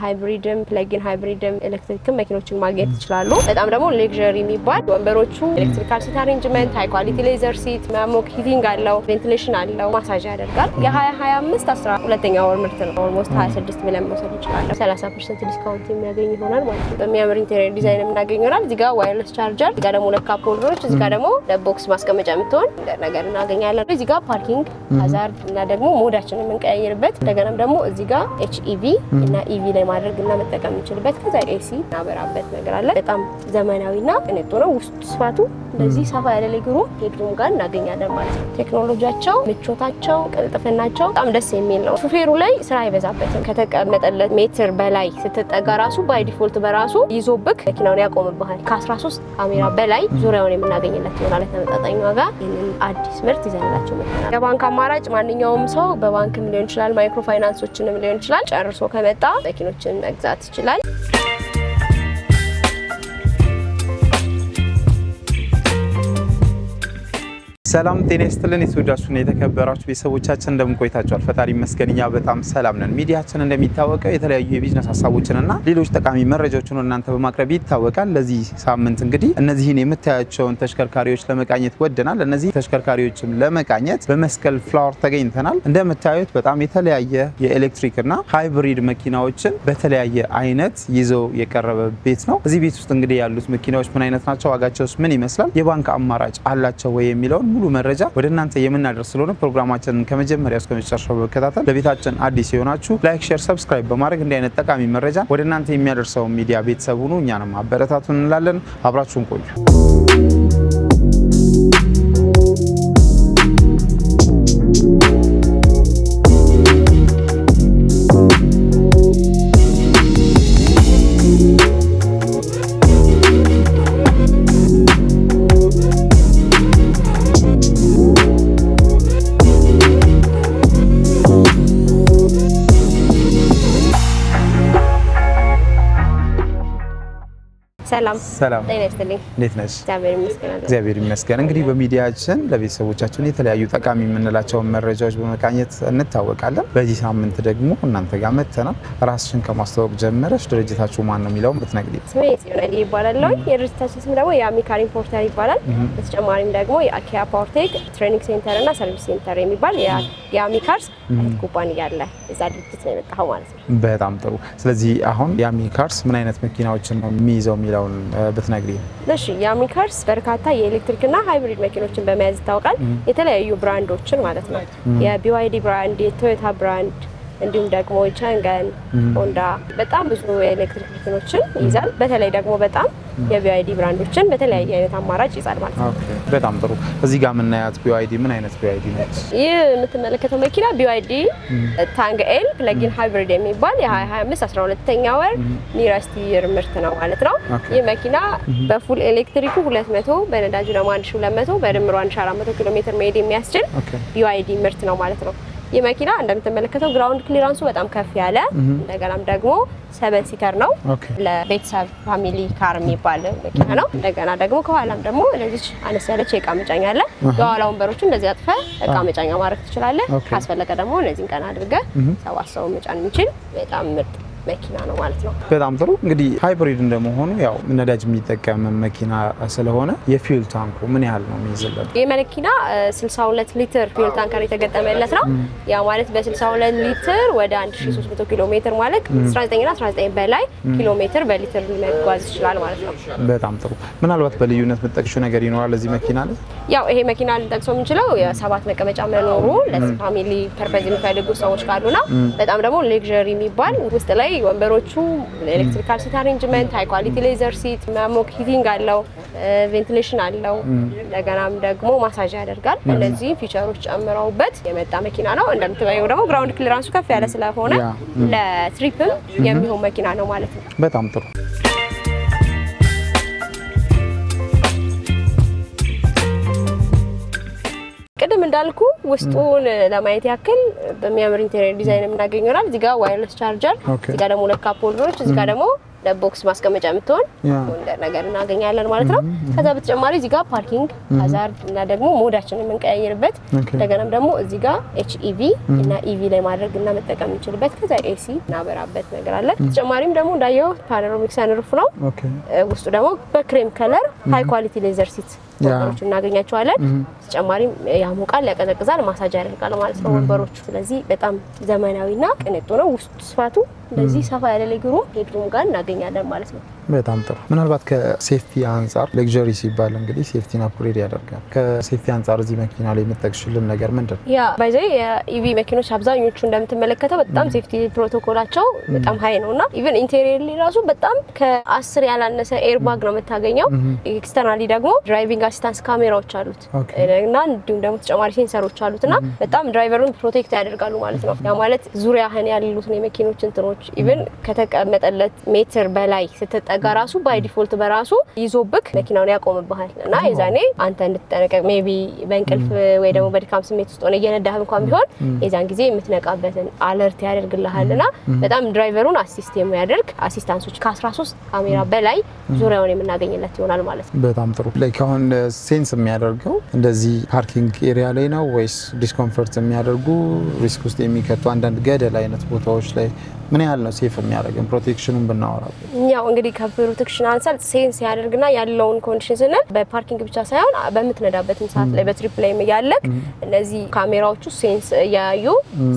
ሃይብሪድም ፕለጊን ሃይብሪድም ኤሌክትሪክም መኪኖችን ማግኘት ይችላሉ። በጣም ደግሞ ሌክዠሪ የሚባል ወንበሮቹ ኤሌክትሪካል ሲት አሬንጅመንት ሃይ ኳሊቲ ሌዘር ሲት ማሞክ ሂቲንግ አለው ቬንቲሌሽን አለው ማሳጅ ያደርጋል። የ2025 12ኛ ወር ምርት ነው። ኦልሞስት 26 ሚሊዮን መውሰድ ይችላል። 30% ዲስካውንት የሚያገኝ ይሆናል ማለት ነው። በሚያምር ኢንቴሪየር ዲዛይን የምናገኘናል። እዚህ ጋር ዋየርለስ ቻርጀር፣ እዚህ ጋር ደግሞ ለካፕ ሆልደሮች፣ እዚህ ጋር ደግሞ ለቦክስ ማስቀመጫ የምትሆን ነገር እናገኛለን። እዚህ ጋር ፓርኪንግ ሃዛርድ እና ደግሞ ሞዳችንን የምንቀያየርበት እንደገናም ደግሞ እዚህ ጋር HEV እና EV ላይ ማድረግ እና መጠቀም እንችልበት ከዛ AC እናበራበት ነገር አለ። በጣም ዘመናዊና ቅንጡ ነው። ውስጥ ስፋቱ እንደዚህ ሰፋ ያለ ለግሩ ሄድሩም ጋር እናገኛለን ማለት ነው። ቴክኖሎጂያቸው፣ ምቾታቸው፣ ቅልጥፍናቸው በጣም ደስ የሚል ነው። ሹፌሩ ላይ ስራ አይበዛበትም። ከተቀመጠለት ሜትር በላይ ስትጠጋ ራሱ ባይ ዲፎልት በራሱ ይዞብክ መኪናውን ያቆምብሃል። ከ13 ካሜራ በላይ ዙሪያውን የምናገኝለት ይሆናል ተመጣጣኝ ዋጋ። ይሄንን አዲስ ምርት ይዘንላችሁ መጥተናል። የባንክ አማራጭ ማንኛውም ሰው በባንክም ሊሆን ይችላል፣ ማይክሮ ፋይናንሶችንም ሊሆን ይችላል ጨርሶ ከመጣ መኪኖችን መግዛት ይችላል። ሰላም ጤና ይስጥልን። የተወዳችሁና የተከበራችሁ ቤተሰቦቻችን እንደምን ቆይታችኋል? ፈጣሪ ይመስገን እኛ በጣም ሰላም ነን። ሚዲያችን እንደሚታወቀው የተለያዩ የቢዝነስ ሀሳቦችንና ሌሎች ጠቃሚ መረጃዎችን እናንተ በማቅረብ ይታወቃል። ለዚህ ሳምንት እንግዲህ እነዚህን የምታያቸውን ተሽከርካሪዎች ለመቃኘት ወደናል። እነዚህ ተሽከርካሪዎችም ለመቃኘት በመስቀል ፍላወር ተገኝተናል። እንደምታዩት በጣም የተለያየ የኤሌክትሪክና ሃይብሪድ መኪናዎችን በተለያየ አይነት ይዘው የቀረበ ቤት ነው። እዚህ ቤት ውስጥ እንግዲህ ያሉት መኪናዎች ምን አይነት ናቸው? ዋጋቸውስ ምን ይመስላል? የባንክ አማራጭ አላቸው ወይ የሚለውን ሙሉ መረጃ ወደ እናንተ የምናደርስ ስለሆነ ፕሮግራማችንን ከመጀመሪያው እስከ መጨረሻው በመከታተል ለቤታችን አዲስ የሆናችሁ ላይክ፣ ሼር፣ ሰብስክራይብ በማድረግ እንዲህ አይነት ጠቃሚ መረጃ ወደ እናንተ የሚያደርሰው ሚዲያ ቤተሰብ ሁኑ። እኛንም አበረታቱን እንላለን። አብራችሁን ቆዩ። ሰላም ጤና ይስጥልኝ። እንዴት ነሽ? እግዚአብሔር ይመስገን። እንግዲህ በሚዲያችን ለቤተሰቦቻችን የተለያዩ ጠቃሚ የምንላቸውን መረጃዎች በመቃኘት እንታወቃለን። በዚህ ሳምንት ደግሞ እናንተ ጋር መተናል። ራስሽን ከማስተዋወቅ ጀምረሽ ድርጅታችሁ ማን ነው የሚለውን ብትነግሪኝ። ስሜ ጽዮን ይባላል። የድርጅታችን ስም ደግሞ የአሚካር ኢምፖርተር ይባላል። በተጨማሪም ደግሞ የአኪያ ፓወርቴክ ትሬኒንግ ሴንተር እና ሰርቪስ ሴንተር የሚባል የአሚካርስ ኩባንያ አለ። እዛ ድርጅት ነው የመጣው ማለት ነው። በጣም ጥሩ። ስለዚህ አሁን የአሚካርስ ምን አይነት መኪናዎችን ነው የሚይዘው የሚለውን ብትነግሪ። እሺ የአሚካርስ በርካታ የኤሌክትሪክና ሃይብሪድ መኪኖችን በመያዝ ይታወቃል። የተለያዩ ብራንዶችን ማለት ነው። የቢዋይዲ ብራንድ፣ የቶዮታ ብራንድ እንዲሁም ደግሞ ቻንጋን፣ ሆንዳ በጣም ብዙ የኤሌክትሪክ መኪኖችን ይዛል። በተለይ ደግሞ በጣም የቢዋይዲ ብራንዶችን በተለያየ አይነት አማራጭ ይዛል ማለት ነው። ኦኬ በጣም ጥሩ። እዚህ ጋር የምናያት ቢዋይዲ ምን አይነት ቢዋይዲ ነች? ይህ የምትመለከተው መኪና ቢዋይዲ ታንግ ኤል ፕለጊን ሃይብሪድ የሚባል የ2025 12ኛ ወር ኒረስት ይር ምርት ነው ማለት ነው። ይህ መኪና በፉል ኤሌክትሪኩ 200 በነዳጁ ደግሞ 1200 በድምሩ 1400 ኪሎ ሜትር መሄድ የሚያስችል ቢዋይዲ ምርት ነው ማለት ነው። ይህ መኪና እንደምትመለከተው ግራውንድ ክሊራንሱ በጣም ከፍ ያለ እንደገናም ደግሞ 7 ሲተር ነው። ለቤተሰብ ፋሚሊ ካር የሚባል መኪና ነው። እንደገና ደግሞ ከኋላም ደግሞ ለዚህ አነስ ያለች የእቃ መጫኛ አለ። የኋላ ወንበሮችን እንደዚህ አጥፈ እቃ መጫኛ ማድረግ ትችላለህ። ካስፈለገ ደግሞ እነዚህን ቀና አድርገህ 7 ሰው መጫን የሚችል በጣም ምርጥ መኪና ነው ማለት ነው። በጣም ጥሩ። እንግዲህ ሃይብሪድ እንደመሆኑ ያው ነዳጅ የሚጠቀም መኪና ስለሆነ የፊውል ታንኩ ምን ያህል ነው የሚይዝለት? ይህ መኪና 62 ሊትር ፊውል ታንከር የተገጠመለት ነው። ያ ማለት በ62 ሊትር ወደ 1300 ኪሎ ሜትር ማለት 19 እና 19 በላይ ኪሎ ሜትር በሊትር መጓዝ ይችላል ማለት ነው። በጣም ጥሩ። ምናልባት በልዩነት የምትጠቅሺው ነገር ይኖራል እዚህ መኪና ላይ? ያው ይሄ መኪና ልንጠቅሰው የምንችለው የ7 መቀመጫ መኖሩ ለፋሚሊ ፐርፐዝ የሚፈልጉ ሰዎች ካሉና በጣም ደግሞ ሌክዠሪ የሚባል ውስጥ ላይ ወንበሮቹ ኤሌክትሪካል ሲት አሬንጅመንት ሃይ ኳሊቲ ሌዘር ሲት ማሞክ ሂቲንግ አለው ቬንቲሌሽን አለው እንደገናም ደግሞ ማሳጅ ያደርጋል። እነዚህ ፊቸሮች ጨምረውበት የመጣ መኪና ነው። እንደምትባየው ደግሞ ግራውንድ ክሊራንሱ ከፍ ያለ ስለሆነ ለትሪፕም የሚሆን መኪና ነው ማለት ነው። በጣም ጥሩ። ቅድም እንዳልኩ ውስጡን ለማየት ያክል በሚያምር ኢንቴሪየር ዲዛይን የምናገኘው ይሆናል። እዚህ ጋር ዋየርለስ ቻርጀር፣ እዚህ ጋር ደግሞ ለካፕ ሆልደሮች፣ እዚህ ጋር ደግሞ ለቦክስ ማስቀመጫ የምትሆን ወንደር ነገር እናገኛለን ማለት ነው። ከዛ በተጨማሪ እዚህ ጋር ፓርኪንግ ሃዛርድ እና ደግሞ ሞዳችንን የምንቀያየርበት እንደገናም ደግሞ እዚህ ጋር HEV እና EV ላይ ማድረግ እና መጠቀም እንችልበት ከዛ AC እናበራበት ነገር አለ። ተጨማሪም ደግሞ እንዳየው ፓኖራሚክ ሰንሩፍ ነው። ውስጡ ደግሞ በክሬም ከለር ሃይ ኳሊቲ ሌዘር ሲት ወንበሮች እናገኛቸዋለን። ተጨማሪም ያሞቃል ያቀዘቅዛል ማሳጅ ያደርጋል ማለት ነው ወንበሮቹ። ስለዚህ በጣም ዘመናዊና ቅንጡ ነው። ውስጡ ስፋቱ እንደዚህ ሰፋ ያለ ለግሩ ሄድሩም ጋር እናገኛለን ማለት ነው። በጣም ጥሩ። ምናልባት ከሴፍቲ አንፃር ሌክዠሪ ሲባል እንግዲህ ሴፍቲን አፕግሬድ ያደርጋል። ከሴፍቲ አንፃር እዚህ መኪና ላይ የምትጠቅሽልን ነገር ምንድን ነው? ያ ባይዘይ የኢቪ መኪኖች አብዛኞቹ እንደምትመለከተው በጣም ሴፍቲ ፕሮቶኮላቸው በጣም ሃይ ነውና ኢቭን ኢንቴሪየር ላይ ራሱ በጣም ከ10 ያላነሰ ኤርባግ ነው የምታገኘው። ኤክስተርናሊ ደግሞ ድራይቪንግ አሲስታንስ ካሜራዎች አሉት እና እንዲሁም ደግሞ ተጨማሪ ሴንሰሮች አሉትና በጣም ድራይቨሩን ፕሮቴክት ያደርጋሉ ማለት ነው። ያ ማለት ዙሪያህን ያሉትን የመኪኖች እንትኖች ኢቭን ከተቀመጠለት ሜትር በላይ ስትጠጋ ራሱ ባይ ዲፎልት በራሱ ይዞብክ መኪናውን ያቆምብሃል እና የዛኔ አንተ እንድትጠነቀቅ ሜቢ በእንቅልፍ ወይ ደግሞ በድካም ስሜት ውስጥ ሆነ እየነዳህ እንኳን ቢሆን የዛን ጊዜ የምትነቃበትን አለርት ያደርግልሃልና በጣም ድራይቨሩን አሲስት የሚያደርግ አሲስታንሶች ከ13 ካሜራ በላይ ዙሪያውን የምናገኝለት ይሆናል ማለት ነው። በጣም ጥሩ። ላይክ አሁን ሴንስ የሚያደርገው እንደዚህ ፓርኪንግ ኤሪያ ላይ ነው ወይስ ዲስኮምፎርት የሚያደርጉ ሪስክ ውስጥ የሚከቱ አንዳንድ ገደል አይነት ቦታዎች ላይ ምን ያህል ነው ሴፍ የሚያደርገን? ፕሮቴክሽኑን ብናወራበት ያው እንግዲህ ከፕሮቴክሽን አንፃር ሴንስ ያደርግና ያለውን ኮንዲሽን ስንል በፓርኪንግ ብቻ ሳይሆን በምትነዳበትም ሰዓት ላይ በትሪፕ ላይ ያለክ እነዚህ ካሜራዎቹ ሴንስ ያዩ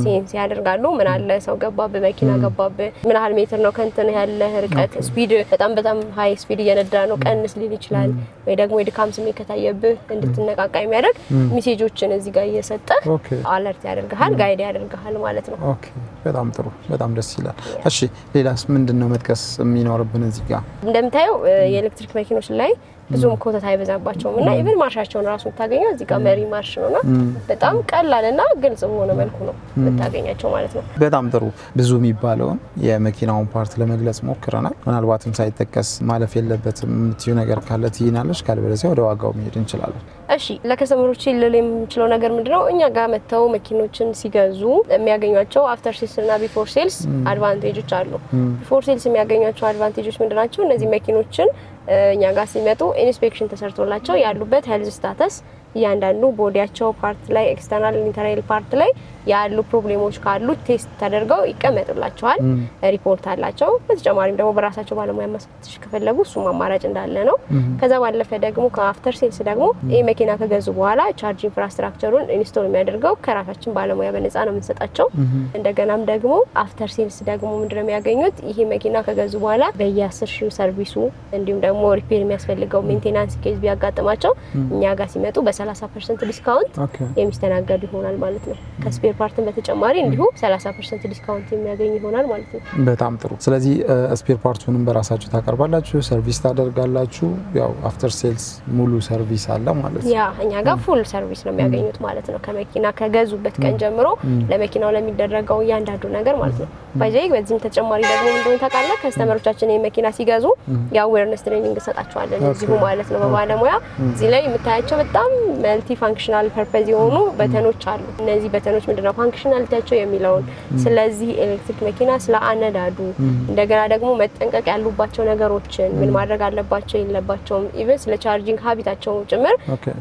ሴንስ ያደርጋሉ። ምን አለ ሰው ገባብ መኪና ገባብ ምን ያህል ሜትር ነው ከንተን ያለ ርቀት ስፒድ በጣም ሃይ ስፒድ እየነዳ ነው ቀንስ ሊል ይችላል ወይ ደግሞ የድካም ስሜት ከታየብህ እንድትነቃቃ የሚያደርግ ሜሴጆችን እዚህ ጋር እየሰጠ አለርት ያደርጋል ጋይድ ያደርጋል ማለት ነው። ኦኬ በጣም ጥሩ በጣም ደስ ይላል። እሺ ሌላስ ምንድነው መጥቀስ የሚኖርብን? እዚህ ጋር እንደምታየው የኤሌክትሪክ መኪኖች ላይ ብዙም ኮተት አይበዛባቸውም እና ኢቭን ማርሻቸውን ራሱ ታገኘው እዚህ ጋር መሪ ማርሽ ነውና በጣም ቀላልና ግልጽ በሆነ መልኩ ነው የምታገኛቸው ማለት ነው። በጣም ጥሩ። ብዙ የሚባለውን የመኪናውን ፓርት ለመግለጽ ሞክረናል። ምናልባትም ሳይጠቀስ ማለፍ የለበትም የምትዩ ነገር ካለ ትይናለሽ፣ ካልበለዚያ ወደ ዋጋው መሄድ እንችላለን። እሺ ለከስተመሮች ልል የምችለው ነገር ምንድነው እኛ ጋር መተው መኪኖችን ሲገዙ የሚያገኟቸው አፍተር ሴልስ እና ቢፎር ሴልስ አድቫንቴጆች አሉ። ቢፎር ሴልስ የሚያገኟቸው አድቫንቴጆች ምንድናቸው? እነዚህ መኪኖችን እኛ ጋር ሲመጡ ኢንስፔክሽን ተሰርቶላቸው ያሉበት ሄልዝ ስታተስ እያንዳንዱ ቦዲያቸው ፓርት ላይ ኤክስተርናል ኢንተርናል ፓርት ላይ ያሉ ፕሮብሌሞች ካሉ ቴስት ተደርገው ይቀመጥላቸዋል። ሪፖርት አላቸው። በተጨማሪም ደግሞ በራሳቸው ባለሙያ ማስፈተሽ ከፈለጉ እሱም አማራጭ እንዳለ ነው። ከዛ ባለፈ ደግሞ ከአፍተር ሴልስ ደግሞ ይሄ መኪና ከገዙ በኋላ ቻርጅ ኢንፍራስትራክቸሩን ኢንስቶል የሚያደርገው ከራሳችን ባለሙያ በነፃ ነው የምንሰጣቸው። እንደገናም ደግሞ አፍተር ሴልስ ደግሞ ምንድነው የሚያገኙት? ይሄ መኪና ከገዙ በኋላ በየ10 ሺህ ሰርቪሱ እንዲሁም ደግሞ ሪፔር የሚያስፈልገው ሜንቴናንስ ኬዝ ቢያጋጥማቸው እኛ ጋር ሲመጡ በ30% ዲስካውንት የሚስተናገዱ ይሆናል ማለት ነው። ከስፔር ፓርትን በተጨማሪ እንዲሁ 30% ዲስካውንት የሚያገኝ ይሆናል ማለት ነው። በጣም ጥሩ። ስለዚህ ስፔር ፓርቱንም በራሳችሁ ታቀርባላችሁ፣ ሰርቪስ ታደርጋላችሁ። ያው አፍተር ሴልስ ሙሉ ሰርቪስ አለ ማለት ነው። ያ እኛ ጋር ፉል ሰርቪስ ነው የሚያገኙት ማለት ነው። ከመኪና ከገዙበት ቀን ጀምሮ ለመኪናው ለሚደረገው እያንዳንዱ ነገር ማለት ነው። ባይዘይ በዚህም ተጨማሪ ደግሞ እንደሆነ ታውቃለህ ከስተመሮቻችን የመኪና ሲገዙ የአዌርነስ ትሬኒንግ ሰጣቸዋለን እዚሁ ማለት ነው በባለሙያ። እዚህ ላይ የምታያቸው በጣም መልቲ ፋንክሽናል ፐርፐዝ የሆኑ በተኖች አሉ። እነዚህ በተኖች ምንድነው ፋንክሽናሊቲያቸው የሚለውን ስለዚህ ኤሌክትሪክ መኪና ስለ አነዳዱ እንደገና ደግሞ መጠንቀቅ ያሉባቸው ነገሮችን ምን ማድረግ አለባቸው የለባቸውም ኢቭን ስለ ቻርጂንግ ሀቢታቸው ጭምር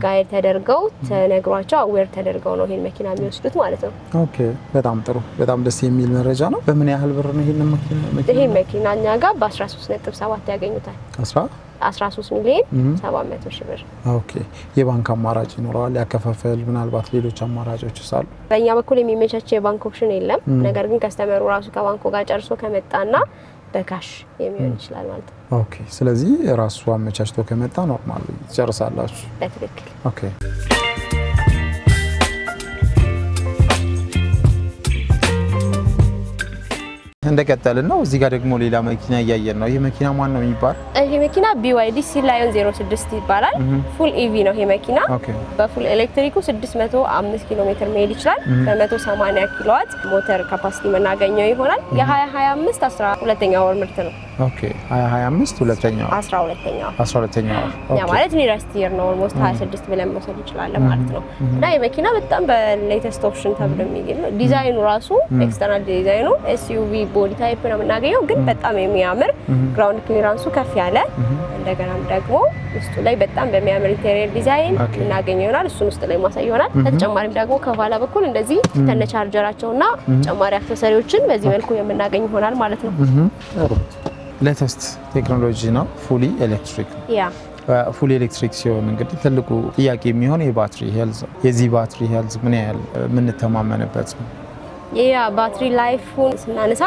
ጋይድ ተደርገው ተነግሯቸው አዌር ተደርገው ነው ይሄን መኪና የሚወስዱት ማለት ነው። ኦኬ በጣም ጥሩ በጣም ደስ የሚል መረጃ ነው። በምን ያህል ብር ነው ይሄን መኪና? ይሄን መኪና እኛ ጋር በ13.7 ያገኙታል። 13 ሚሊዮን 700 ሺህ ብር። ኦኬ የባንክ አማራጭ ይኖራል? ያከፋፈል ምናልባት ሌሎች አማራጮች አሉ? በእኛ በኩል የሚመቻች የባንክ ኦፕሽን የለም። ነገር ግን ከስተመሩ ራሱ ከባንኩ ጋር ጨርሶ ከመጣና በካሽ የሚሆን ይችላል ማለት ነው። ኦኬ ስለዚህ ራሱ አመቻችቶ ከመጣ ኖርማል ይጨርሳላችሁ? በትክክል። ኦኬ እንደቀጠልን ነው። እዚህ ጋር ደግሞ ሌላ መኪና እያየን ነው። ይሄ መኪና ማን ነው የሚባል? ይሄ መኪና BYD C-Lion 06 ይባላል። ፉል EV ነው ይሄ መኪና። በፉል ኤሌክትሪኩ 605 ኪሎ ሜትር መሄድ ይችላል። በ180 ኪሎዋት ሞተር ካፓሲቲ መናገኘው ይሆናል። የ2025 12ኛ ወር ምርት ነው። ኦኬ 2025 ሁለተኛው 12ኛው ያ ማለት ኒረስት ይር ነው። ኦልሞስት 26 ብለን መውሰድ እንችላለን ማለት ነው። እና የመኪና በጣም በሌተስት ኦፕሽን ተብሎ የሚገኝ ነው። ዲዛይኑ ራሱ ኤክስተርናል ዲዛይኑ SUV ቦዲ ታይፕ ነው የምናገኘው ግን በጣም የሚያምር ግራውንድ ክሊራንሱ ከፍ ያለ እንደገናም ደግሞ ውስጡ ላይ በጣም በሚያምር ኢንቴሪየር ዲዛይን እናገኘው ይሆናል እሱን ውስጥ ላይ ማሳይ ይሆናል በተጨማሪም ደግሞ ከኋላ በኩል እንደዚህ ከነ ቻርጀራቸውና ተጨማሪ አክሰሰሪዎችን በዚህ መልኩ የምናገኝ ይሆናል ማለት ነው ሌተስት ቴክኖሎጂ ነው ፉሊ ኤሌክትሪክ ፉሊ ኤሌክትሪክ ሲሆን እንግዲህ ትልቁ ጥያቄ የሚሆን የባትሪ ሄልዝ የዚህ ባትሪ ሄልዝ ምን ያህል የምንተማመንበት ነው ባትሪ ላይፉን ስናነሳ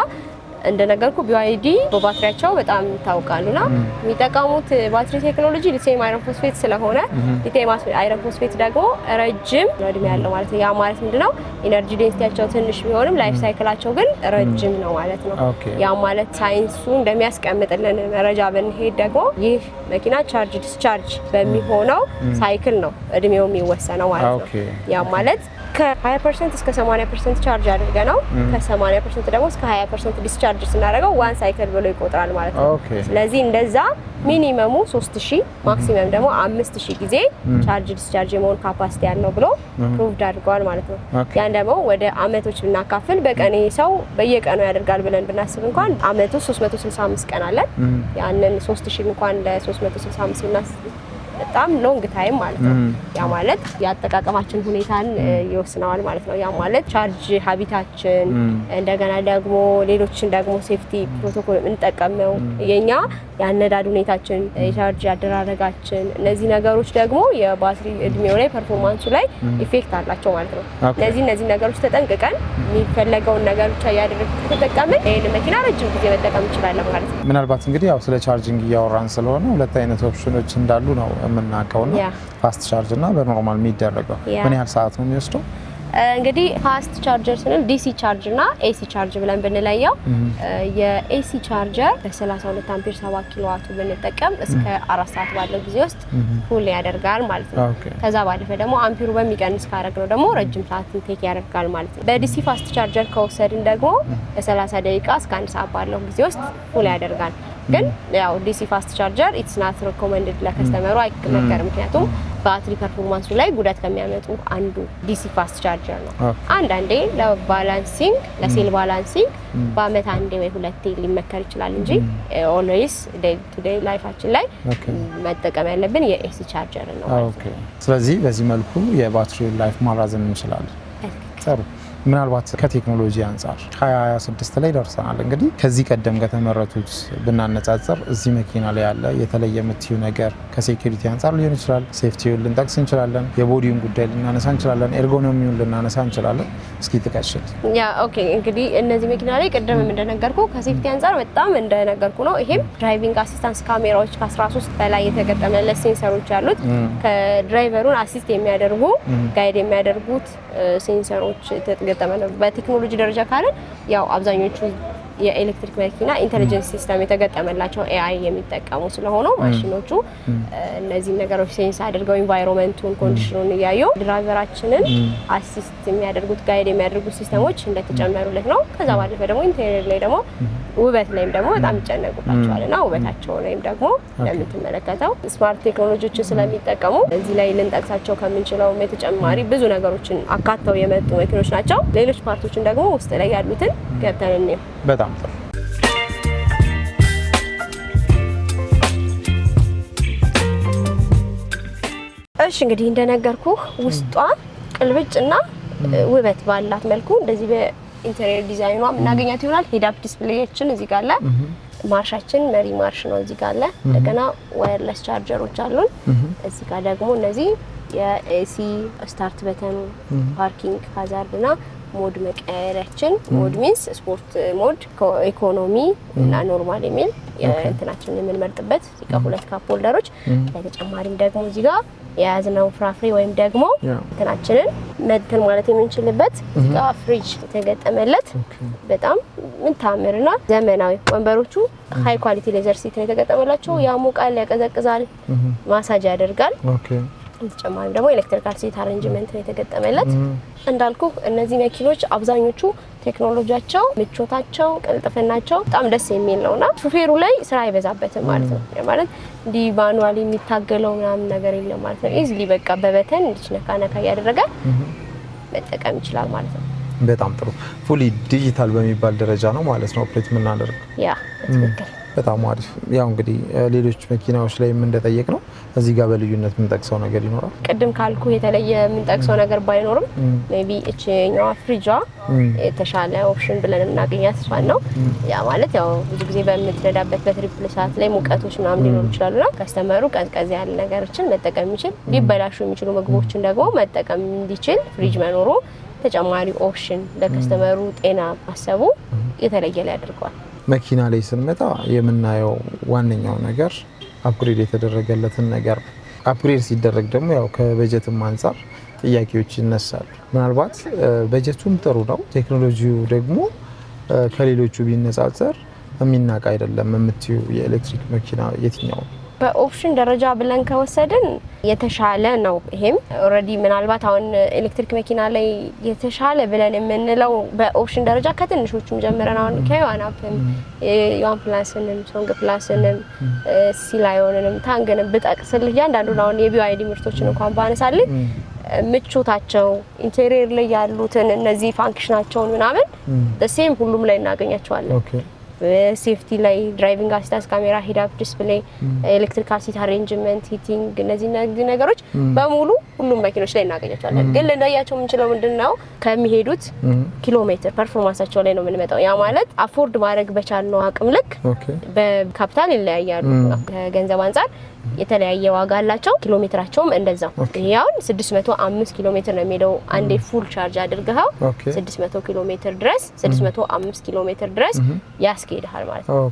እንደነገርኩ BYD በባትሪያቸው በጣም ታውቃሉና የሚጠቀሙት ባትሪ ቴክኖሎጂ ሊቲየም አይረን ፎስፌት ስለሆነ ሊቲየም አይረን ፎስፌት ደግሞ ረጅም እድሜ ያለው ማለት ነው ያ ማለት ምንድነው ኢነርጂ ዴንሲቲያቸው ትንሽ ቢሆንም ላይፍ ሳይክላቸው ግን ረጅም ነው ማለት ነው ያ ማለት ሳይንሱ እንደሚያስቀምጥልን መረጃ ብንሄድ ደግሞ ይህ መኪና ቻርጅ ዲስቻርጅ በሚሆነው ሳይክል ነው እድሜው የሚወሰነው ማለት ነው ያ ማለት ከ20% እስከ 80% ቻርጅ አድርገናል ከ80% ደግሞ እስከ 20% ዲስቻርጅ ስናደርገው ዋን ሳይክል ብሎ ይቆጥራል ማለት ነው ስለዚህ እንደዛ ሚኒመሙ 3000 ማክሲመም ደግሞ 5000 ጊዜ ቻርጅ ዲስቻርጅ የመሆን ካፓሲቲ ያለው ብሎ ፕሩቭድ አድርገዋል ማለት ነው ያን ደግሞ ወደ አመቶች ብናካፍል በቀን ሰው በየቀኑ ያደርጋል ብለን ብናስብ እንኳን አመቱ 365 ቀን አለ ያንን 3000 እንኳን ለ365 ብናስብ በጣም ሎንግ ታይም ማለት ነው ያ ማለት ያጠቃቀማችን ሁኔታን ይወስነዋል ማለት ነው ያ ማለት ቻርጅ ሀቢታችን እንደገና ደግሞ ሌሎችን ደግሞ ሴፍቲ ፕሮቶኮል እንጠቀመው የኛ ያነዳድ ሁኔታችን የቻርጅ አደራረጋችን እነዚህ ነገሮች ደግሞ የባትሪ እድሜው ላይ ፐርፎርማንሱ ላይ ኢፌክት አላቸው ማለት ነው እነዚህ ነገሮች ተጠንቅቀን የሚፈለገውን ነገር ብቻ ያደረግን ከተጠቀምን ይሄን መኪና ረጅም ጊዜ መጠቀም እንችላለን ማለት ነው ምናልባት እንግዲህ ያው ስለ ቻርጂንግ እያወራን ስለሆነ ሁለት አይነት ኦፕሽኖች እንዳሉ ነው የምናውቀውና ፋስት ቻርጅ እና በኖርማል የሚደረገው ምን ያህል ሰዓት ነው የሚወስደው እንግዲህ ፋስት ቻርጀር ስንል ዲሲ ቻርጅ እና ኤሲ ቻርጅ ብለን ብንለየው የኤሲ ቻርጀር በ32 አምፔር 7 ኪሎዋት ብንጠቀም እስከ 4 ሰዓት ባለው ጊዜ ውስጥ ፉል ያደርጋል ማለት ነው ከዛ ባለፈ ደግሞ አምፔሩ በሚቀንስ ካረግነው ደግሞ ረጅም ሰዓት ቴክ ያደርጋል ማለት ነው በዲሲ ፋስት ቻርጀር ከወሰድን ደግሞ በ30 ደቂቃ እስከ 1 ሰዓት ባለው ጊዜ ውስጥ ፉል ያደርጋል ግን ያው ዲሲ ፋስት ቻርጀር ኢትስ ናት ሪኮመንድድ ለከስተመሩ አይመከርም ምክንያቱም ባትሪ ፐርፎርማንሱ ላይ ጉዳት ከሚያመጡ አንዱ ዲሲ ፋስት ቻርጀር ነው አንዳንዴ ለባላንሲንግ ለሴል ባላንሲንግ በአመት አንዴ ወይ ሁለቴ ሊመከር ይችላል እንጂ ኦልዌይስ ዴይ ቱ ዴይ ላይፋችን ላይ መጠቀም ያለብን የኤሲ ቻርጀር ነው ኦኬ ስለዚህ በዚህ መልኩ የባትሪ ላይፍ ማራዘም እንችላለን ጥሩ ምናልባት ከቴክኖሎጂ አንፃር 2026 ላይ ደርሰናል እንግዲህ ከዚህ ቀደም ከተመረቱት ብናነጻጸር እዚህ መኪና ላይ ያለ የተለየ የምትዩ ነገር ከሴኩሪቲ አንፃር ሊሆን ይችላል ሴፍቲውን ልንጠቅስ እንችላለን የቦዲውን ጉዳይ ልናነሳ እንችላለን ኤርጎኖሚውን ልናነሳ እንችላለን እስኪ ጥቀሽል ያ ኦኬ እንግዲህ እነዚህ መኪና ላይ ቀደም እንደነገርኩ ከሴፍቲ አንፃር በጣም እንደነገርኩ ነው ይሄም ድራይቪንግ አሲስታንስ ካሜራዎች ከ13 በላይ የተገጠመለት ሴንሰሮች ያሉት ከድራይቨሩን አሲስት የሚያደርጉ ጋይድ የሚያደርጉት ሴንሰሮች በቴክኖሎጂ ደረጃ ካለ ያው አብዛኞቹ የኤሌክትሪክ መኪና ኢንተለጀንስ ሲስተም የተገጠመላቸው AI የሚጠቀሙ ስለሆነ ማሽኖቹ እነዚህ ነገሮች ሴንስ አድርገው ኢንቫይሮንመንቱን ኮንዲሽኑን እያዩ ድራይቨራችንን አሲስት የሚያደርጉት ጋይድ የሚያደርጉት ሲስተሞች እንደተጨመሩለት ነው ከዛ ባለፈ ደግሞ ኢንቴሪየር ላይ ደግሞ ውበት ላይም ደግሞ በጣም ይጨነቁላቸዋልና ውበታቸው ላይም ደግሞ እንደምትመለከተው ስማርት ቴክኖሎጂዎችን ስለሚጠቀሙ እዚህ ላይ ልንጠቅሳቸው ከምንችለው የተጨማሪ ብዙ ነገሮችን አካተው የመጡ መኪኖች ናቸው ሌሎች ፓርቶችን ደግሞ ውስጥ ላይ ያሉትን ገብተን እንየው በጣም ጥሩ እሺ እንግዲህ እንደነገርኩ ውስጧ ቅልብጭና ውበት ባላት መልኩ እንደዚህ በኢንተሪየር ዲዛይኗ እናገኛት ይሆናል ሄድ አፕ ዲስፕሌያችን እዚህ ጋር አለ ማርሻችን መሪ ማርሽ ነው እዚህ ጋር አለ እንደገና ዋየርለስ ቻርጀሮች አሉን እዚህ ጋር ደግሞ እነዚህ የኤሲ ስታርት በተኑ ፓርኪንግ ሃዛርድና ሞድ መቀየሪያችን ሞድ ሚንስ ስፖርት ሞድ ኢኮኖሚ እና ኖርማል የሚል እንትናችንን የምንመርጥበት እዚህ ጋር ሁለት ካፕ ሆልደሮች በተጨማሪም ደግሞ እዚህ ጋር የያዝነው ፍራፍሬ ወይም ደግሞ እንትናችንን መድተን ማለት የምንችልበት እዚህ ጋር ፍሪጅ የተገጠመለት በጣም ምንታምርና ዘመናዊ ወንበሮቹ ሃይ ኳሊቲ ሌዘር ሲት የተገጠመላቸው ያሞቃል ያቀዘቅዛል ማሳጅ ያደርጋል ተጨማሪም ደግሞ ኤሌክትሪካል ሲት አሬንጅመንት የተገጠመለት እንዳልኩ እነዚህ መኪኖች አብዛኞቹ ቴክኖሎጂያቸው ምቾታቸው ቅልጥፍናቸው በጣም ደስ የሚል ነውና ሹፌሩ ላይ ስራ አይበዛበትም ማለት ነው ማለት እንዲ ማኑዋሊ የሚታገለው ምናምን ነገር የለም ማለት ነው ኢዚሊ በቃ በበተን እንዲህ ነካ ያደረገ መጠቀም ይችላል ማለት ነው በጣም ጥሩ ፉሊ ዲጂታል በሚባል ደረጃ ነው ማለት ነው ኦፕሬት የምናደርገው። ያ ትክክል። በጣም አሪፍ። ያው እንግዲህ ሌሎች መኪናዎች ላይ እንደጠየቅ ነው እዚህ ጋር በልዩነት የምንጠቅሰው ነገር ይኖራል? ቅድም ካልኩ የተለየ የምንጠቅሰው ነገር ባይኖርም ሜቢ እቺኛዋ ፍሪጇ የተሻለ ኦፕሽን ብለን የምናገኛት እሷን ነው። ያ ማለት ያው ብዙ ጊዜ በምትነዳበት በትሪፕል ሰዓት ላይ ሙቀቶች ምናምን ሊኖሩ ይችላሉና ከስተመሩ ቀዝቀዝ ያለ ነገሮችን መጠቀም ይችል፣ ሊበላሹ የሚችሉ ምግቦችን ደግሞ መጠቀም እንዲችል ፍሪጅ መኖሩ ተጨማሪ ኦፕሽን ለከስተመሩ ጤና ማሰቡ የተለየ ላይ ያደርገዋል። መኪና ላይ ስንመጣ የምናየው ዋነኛው ነገር አፕግሬድ የተደረገለትን ነገር አፕግሬድ ሲደረግ ደግሞ ያው ከበጀትም አንፃር ጥያቄዎች ይነሳሉ። ምናልባት በጀቱም ጥሩ ነው፣ ቴክኖሎጂው ደግሞ ከሌሎቹ ቢነጻጸር የሚናቅ አይደለም የምትዩ የኤሌክትሪክ መኪና የትኛው? በኦፕሽን ደረጃ ብለን ከወሰድን የተሻለ ነው። ይሄም ኦልሬዲ ምናልባት አሁን ኤሌክትሪክ መኪና ላይ የተሻለ ብለን የምንለው በኦፕሽን ደረጃ ከትንሾቹም ጀምረን አሁን ከዮአናፕም ዮአን ፕላስንም ሶንግ ፕላስንም ሲላዮንንም ታንግንም ብጠቅስልህ እያንዳንዱን አሁን የቢዋይዲ ምርቶችን እንኳን ባነሳልህ ምቾታቸው ኢንቴሪየር ላይ ያሉትን እነዚህ ፋንክሽናቸውን ምናምን ሴም ሁሉም ላይ እናገኛቸዋለን። ሴፍቲ ላይ ድራይቪንግ አሲስታንስ ካሜራ፣ ሄድ አፕ ዲስፕሌይ፣ ኤሌክትሪካል ሲት አሬንጅመንት፣ ሂቲንግ እነዚህ ነገሮች በሙሉ ሁሉም መኪኖች ላይ እናገኛቸዋለን። ግን ልንለያቸው የምንችለው ምንድነው ከሚሄዱት ኪሎ ሜትር ፐርፎርማንሳቸው ላይ ነው የምንመጣው። ያ ማለት አፎርድ ማድረግ በቻልነው አቅም ልክ በካፒታል ይለያያሉ። ከገንዘብ አንፃር የተለያየ ዋጋ አላቸው። ኪሎ ሜትራቸውም እንደዛው። ይሄው 605 ኪሎ ሜትር ነው የሚሄደው አንዴ ፉል ቻርጅ አድርገው 600 ኪሎ ሜትር ድረስ 605 ኪሎ ሜትር ድረስ ያስኬድሃል ማለት ነው።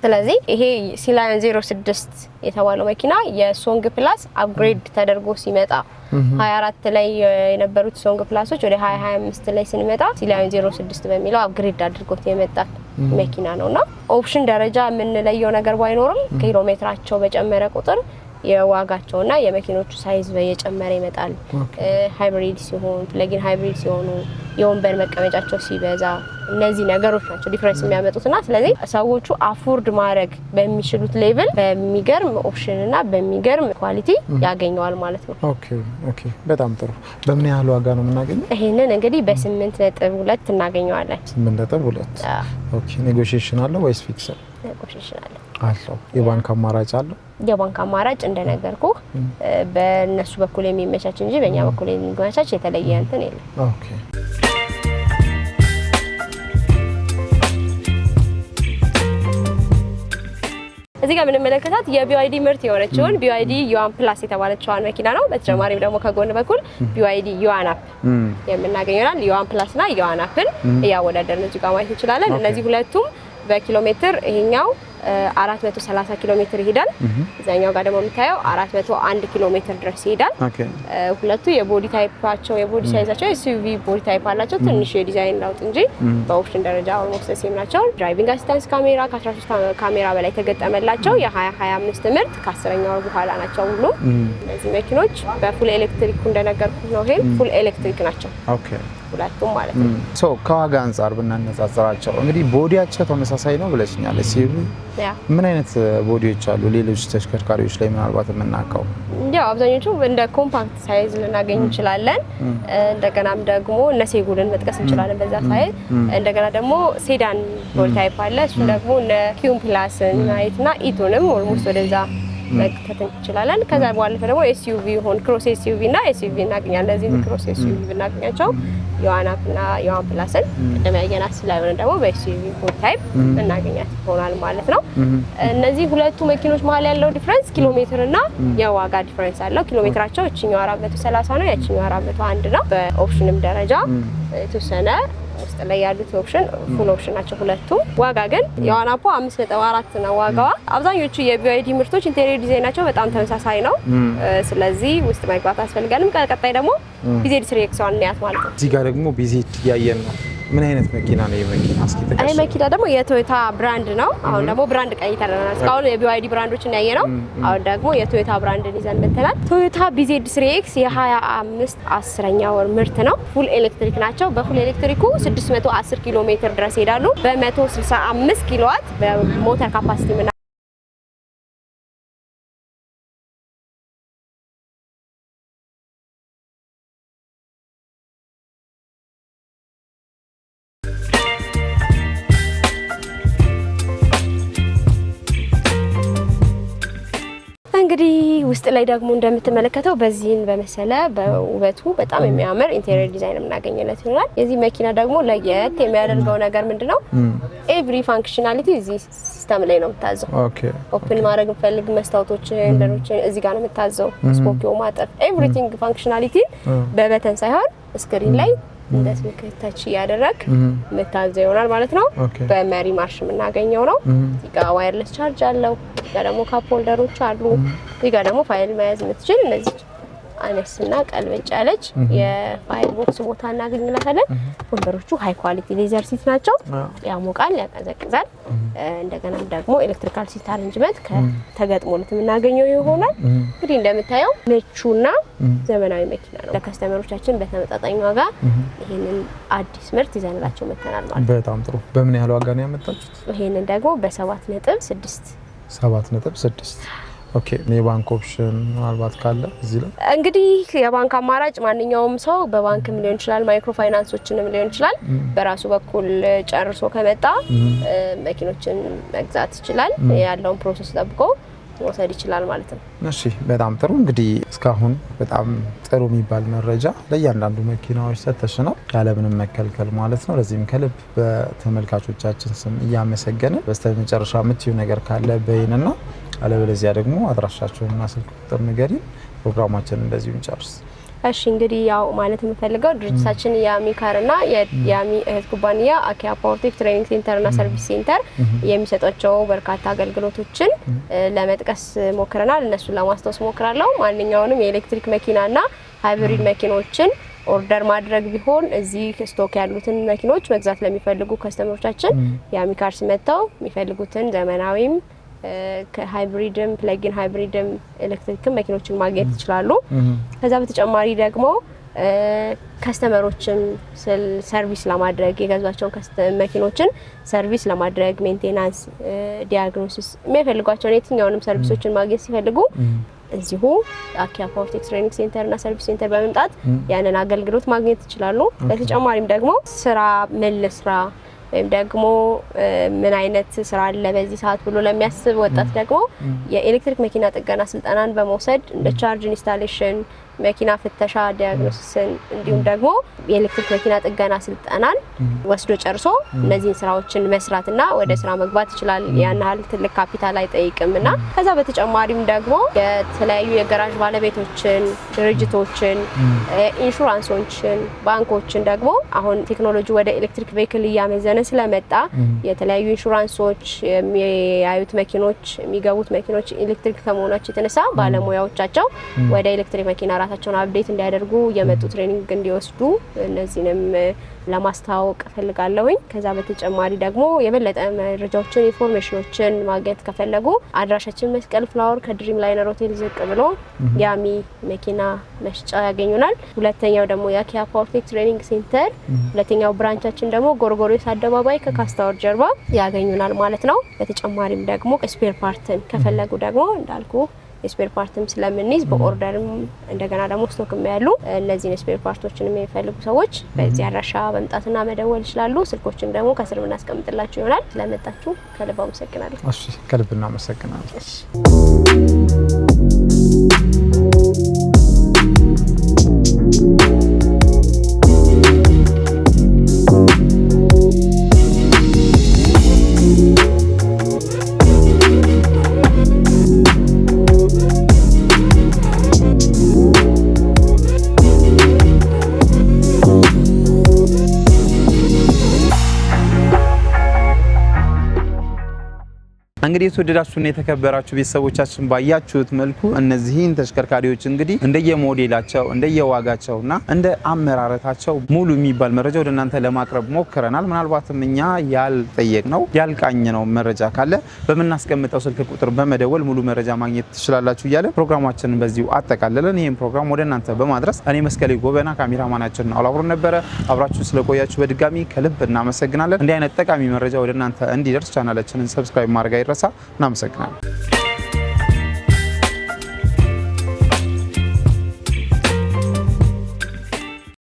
ስለዚህ ይሄ ሲላዮን 06 የተባለው መኪና የሶንግ ፕላስ አፕግሬድ ተደርጎ ሲመጣ 24 ላይ የነበሩት ሶንግ ፕላሶች ወደ 2025 ላይ ስንመጣ ሲላዮን 06 በሚለው አፕግሬድ አድርጎት የመጣ መኪና ነውና ኦፕሽን ደረጃ የምንለየው ነገር ባይኖርም ኪሎ ሜትራቸው በጨመረ ቁጥር የዋጋቸውና የመኪኖቹ ሳይዝ በየጨመረ ይመጣል። ሃይብሪድ ሲሆን ፕለጊን ሃይብሪድ ሲሆኑ የወንበር መቀመጫቸው ሲበዛ እነዚህ ነገሮች ናቸው ዲፈረንስ የሚያመጡትና ስለዚህ ሰዎቹ አፎርድ ማድረግ በሚችሉት ሌቭል በሚገርም ኦፕሽንና በሚገርም ኳሊቲ ያገኘዋል ማለት ነው። ኦኬ በጣም ጥሩ። በምን ያህል ዋጋ ነው የምናገኘው? ይሄንን እንግዲህ በ8.2 እናገኘዋለን። 8.2 ኦኬ። ኔጎሺዬሽን አለው ወይስ ፊክስ? ኔጎሺዬሽን አለው። የባንክ አማራጭ አለው? የባንክ አማራጭ እንደነገርኩ በእነሱ በኩል የሚመቻች እንጂ በእኛ በኩል የሚመቻች የተለየ እንትን የለም። ኦኬ እዚህ ጋር የምንመለከታት የቢዋይዲ ምርት የሆነችውን ቢዋይዲ ዮአን ፕላስ የተባለችዋን መኪና ነው። በተጨማሪም ደግሞ ከጎን በኩል ቢዋይዲ ዮአናፕ የምናገኘናል። ዮአን ፕላስና ዮአናፕን እያወዳደርን እዚህ ጋር ማየት እንችላለን። እነዚህ ሁለቱም በኪሎ ሜትር ይሄኛው 430 ኪሎ ሜትር ይሄዳል። እዛኛው ጋር ደግሞ የምታየው 401 ኪሎ ሜትር ድረስ ይሄዳል። ሁለቱ የቦዲ ታይፓቸው የቦዲ ሳይዛቸው ኤስዩቪ ቦዲ ታይፕ አላቸው። ትንሽ የዲዛይን ለውጥ እንጂ በኦፕሽን ደረጃ ኦልሞስት ሴም ናቸው። ድራይቪንግ አሲስታንስ ካሜራ ከ13 ካሜራ በላይ ተገጠመላቸው። የ2025 ምርት ከ10ኛው ወር በኋላ ናቸው ሁሉ። እነዚህ መኪኖች በፉል ኤሌክትሪክ እንደነገርኩ ነው። ይሄ ፉል ኤሌክትሪክ ናቸው ሁለቱም ማለት ነው። ከዋጋ አንፃር ብናነጻጽራቸው እንግዲህ ቦዲያቸው ተመሳሳይ ነው ብለሽኛል። ኤስዩቪ ምን አይነት ቦዲዎች አሉ ሌሎች ተሽከርካሪዎች ላይ ምናልባት የምናውቀው? ያው አብዛኞቹ እንደ ኮምፓክት ሳይዝ ልናገኝ እንችላለን። እንደገናም ደግሞ እነ ሴጉልን መጥቀስ እንችላለን በዛ ሳይዝ። እንደገና ደግሞ ሴዳን ቦዲ ታይፕ አለ። እሱ ደግሞ እነ ኪዩን ፕላስን ማየትና ኢቱንም ኦልሞስት ወደዛ መክተት እንችላለን። ከዛ በኋላ ደግሞ ኤስዩቪ ሆን ክሮስ ኤስዩቪ እና ኤስዩቪ እናገኛለን። ለዚህ ክሮስ ኤስዩቪ ብናገኛቸው ዮአናፕና ዮአን ፕላስን እንደማያየናት ስላይሆነ ደግሞ በኤስዩቪ ቦዲ ታይፕ እናገኛት ይሆናል ማለት ነው። እነዚህ ሁለቱ መኪኖች መሀል ያለው ዲፈረንስ ኪሎ ሜትር እና የዋጋ ዲፈረንስ አለው። ኪሎ ሜትራቸው እቺኛው 430 ነው፣ ያቺኛው 401 ነው። በኦፕሽንም ደረጃ የተወሰነ ውስጥ ላይ ያሉት ኦፕሽን ፉል ኦፕሽን ናቸው ሁለቱም። ዋጋ ግን ዮአናፖ 5.4 ነው ዋጋዋ። አብዛኞቹ የቢዋይዲ ምርቶች ኢንቴሪየር ዲዛይናቸው በጣም ተመሳሳይ ነው። ስለዚህ ውስጥ መግባት አስፈልጋንም። ቀጣይ ደግሞ ቢዜድ 3X1 እንያት ማለት ነው። እዚህ ጋር ደግሞ ቢዜድ ያየን ነው። ምን አይነት መኪና ነው የመኪና? እስኪ ተቀበል። አይ መኪና ደግሞ የቶዮታ ብራንድ ነው። አሁን ደግሞ ብራንድ ቀይተናል። እስካሁን የቢዋይዲ ብራንዶችን ያየ ነው። አሁን ደግሞ የቶዮታ ብራንድን ይዘን መተናል። ቶዮታ ቢዜድ 3X የ25 10ኛ ወር ምርት ነው። ፉል ኤሌክትሪክ ናቸው። በፉል ኤሌክትሪኩ 610 ኪሎ ሜትር ድረስ ይሄዳሉ። በ165 ኪሎዋት በሞተር ካፓሲቲ እንግዲህ ውስጥ ላይ ደግሞ እንደምትመለከተው በዚህን በመሰለ በውበቱ በጣም የሚያምር ኢንቴሪየር ዲዛይን የምናገኝለት ይሆናል። የዚህ መኪና ደግሞ ለየት የሚያደርገው ነገር ምንድነው? ኤቭሪ ፋንክሽናሊቲ እዚህ ሲስተም ላይ ነው የምታዘው። ኦፕን ማድረግ ፈልግ መስታወቶችን እንደሮችን እዚህ ጋር ነው የምታዘው። ስፖኪዮ ማጠፍ ኤቭሪቲንግ ፋንክሽናሊቲ በበተን ሳይሆን ስክሪን ላይ እንደዚህ ከታች ያደረግ መታዘው ይሆናል ማለት ነው። በመሪ ማርሽ የምናገኘው ነው። እዚህ ጋር ዋየርለስ ቻርጅ አለው። እዚህ ጋር ደግሞ ካፕ ሆልደሮች አሉ። እዚህ ጋር ደግሞ ፋይል መያዝ የምትችል እነዚህ አነስና ቀልበጭ ያለች የፋይል ቦክስ ቦታ እናገኝላታለን። ወንበሮቹ ሃይ ኳሊቲ ሌዘር ሲት ናቸው። ያሞቃል፣ ያቀዘቅዛል። እንደገና ደግሞ ኤሌክትሪካል ሲት አሬንጅመንት ከተገጥሞለት የምናገኘው ይሆናል። እንግዲህ እንደምታየው ምቹና ዘመናዊ መኪና ነው። ለከስተመሮቻችን በተመጣጣኝ ዋጋ ይሄንን አዲስ ምርት ይዘንላቸው መተናል ማለት ነው። በጣም ጥሩ። በምን ያህል ዋጋ ነው ያመጣችሁት? ይሄንን ደግሞ በ7.6 7.6 ኦኬ። የባንክ ኦፕሽን ምናልባት ካለ እዚህ ላይ እንግዲህ የባንክ አማራጭ ማንኛውም ሰው በባንክም ሊሆን ይችላል፣ ማይክሮ ፋይናንሶችንም ሊሆን ይችላል። በራሱ በኩል ጨርሶ ከመጣ መኪኖችን መግዛት ይችላል። ያለውን ፕሮሰስ ጠብቆ መውሰድ ይችላል ማለት ነው። እሺ በጣም ጥሩ። እንግዲህ እስካሁን በጣም ጥሩ የሚባል መረጃ ለእያንዳንዱ መኪናዎች ሰጥተሽናል ያለምንም መከልከል ማለት ነው። ለዚህም ከልብ በተመልካቾቻችን ስም እያመሰገንን በስተመጨረሻ የምትዩ ነገር ካለ በይንና አለበለዚያ ደግሞ አድራሻቸውንና ስልክ ቁጥር ንገሪን። ፕሮግራማችንን እንደዚሁ እንጨርስ። እሺ እንግዲህ ያው ማለት የምፈልገው ድርጅታችን ያሚ ካርና ያሚ እህት ኩባንያ አኪያ ፓወርቴክ ትሬኒንግ ሴንተርና ሰርቪስ ሴንተር የሚሰጣቸው በርካታ አገልግሎቶችን ለመጥቀስ ሞክረናል። እነሱን ለማስታወስ ሞክራለሁ። ማንኛውንም የኤሌክትሪክ መኪናና ሃይብሪድ መኪኖችን ኦርደር ማድረግ ቢሆን እዚህ ስቶክ ያሉትን መኪኖች መግዛት ለሚፈልጉ ከስተመሮቻችን ያሚ ካርስ መጥተው የሚፈልጉትን ዘመናዊም ከሃይብሪድም ፕለጊን ሃይብሪድም ኤሌክትሪክ መኪኖችን ማግኘት ይችላሉ። ከዛ በተጨማሪ ደግሞ ከስተመሮችን ሰርቪስ ለማድረግ የገዟቸውን መኪኖችን ሰርቪስ ለማድረግ ሜንቴናንስ፣ ዲያግኖሲስ የሚፈልጓቸውን የትኛውንም ሰርቪሶችን ማግኘት ሲፈልጉ እዚሁ አኪያ ፓወርቴክ ትሬኒንግ ሴንተርና ሰርቪስ ሴንተር በመምጣት ያንን አገልግሎት ማግኘት ይችላሉ። በተጨማሪም ደግሞ ስራ ስራ ወይም ደግሞ ምን አይነት ስራ አለ በዚህ ሰዓት ብሎ ለሚያስብ ወጣት ደግሞ የኤሌክትሪክ መኪና ጥገና ስልጠናን በመውሰድ እንደ ቻርጅ ኢንስታሌሽን፣ መኪና ፍተሻ፣ ዲያግኖሲስን እንዲሁም ደግሞ የኤሌክትሪክ መኪና ጥገና ስልጠናን ወስዶ ጨርሶ እነዚህን ስራዎችን መስራትና ወደ ስራ መግባት ይችላል። ያን ያህል ትልቅ ካፒታል አይጠይቅምና ከዛ በተጨማሪም ደግሞ የተለያዩ የጋራዥ ባለቤቶችን፣ ድርጅቶችን፣ ኢንሹራንሶችን፣ ባንኮችን ደግሞ አሁን ቴክኖሎጂ ወደ ኤሌክትሪክ ቬሂክል እያመዘነ ስለመጣ የተለያዩ ኢንሹራንሶች የሚያዩት መኪኖች የሚገቡት መኪኖች ኤሌክትሪክ ከመሆናቸው የተነሳ ባለሙያዎቻቸው ወደ ኤሌክትሪክ መኪና ራሳቸውን አፕዴት እንዲያደርጉ የመጡ ትሬኒንግ እንዲወስዱ እነዚህንም ለማስተዋወቅ ፈልጋለሁኝ። ከዛ በተጨማሪ ደግሞ የበለጠ መረጃዎችን ኢንፎርሜሽኖችን ማግኘት ከፈለጉ አድራሻችን መስቀል ፍላወር ከድሪም ላይነር ሆቴል ዝቅ ብሎ ያሚ መኪና መሸጫ ያገኙናል። ሁለተኛው ደግሞ የአኪያ ፓወርቴክ ትሬኒንግ ሴንተር ሁለተኛው ብራንቻችን ደግሞ ጎርጎሪዮስ አደባባይ ከካስታወር ጀርባ ያገኙናል ማለት ነው። በተጨማሪም ደግሞ ስፔር ፓርትን ከፈለጉ ደግሞ እንዳልኩ ስፔር ፓርትም ስለምንይዝ በኦርደርም እንደገና ደግሞ ስቶክም ያሉ እነዚህን ስፔር ፓርቶችን የሚፈልጉ ሰዎች በዚህ አድራሻ መምጣትና መደወል ይችላሉ። ስልኮችን ደግሞ ከስር እናስቀምጥላችሁ ይሆናል። ስለመጣችሁ ከልብ አመሰግናለሁ። እሺ ከልብ እናመሰግናለን። እሺ እንግዲህ የተወደዳችሁና የተከበራችሁ ቤተሰቦቻችን ባያችሁት መልኩ እነዚህን ተሽከርካሪዎች እንግዲህ እንደየሞዴላቸው እንደየዋጋቸውና እንደ አመራረታቸው ሙሉ የሚባል መረጃ ወደ እናንተ ለማቅረብ ሞክረናል። ምናልባትም እኛ ያልጠየቅነው ያልቃኘነው መረጃ ካለ በመናስቀምጠው ስልክ ቁጥር በመደወል ሙሉ መረጃ ማግኘት ትችላላችሁ እያለ ፕሮግራማችንን በዚሁ አጠቃለለን። ይህን ፕሮግራም ወደ እናንተ በማድረስ እኔ መስቀሌ ጎበና ካሜራማናችን አላብሮን ነበረ። አብራችሁ ስለቆያችሁ በድጋሚ ከልብ እናመሰግናለን። እንዲህ አይነት ጠቃሚ መረጃ ወደ እናንተ እንዲደርስ ቻናላችንን ሰብስክራይብ ማድረግ አይረሳ። እናመሰግናለን።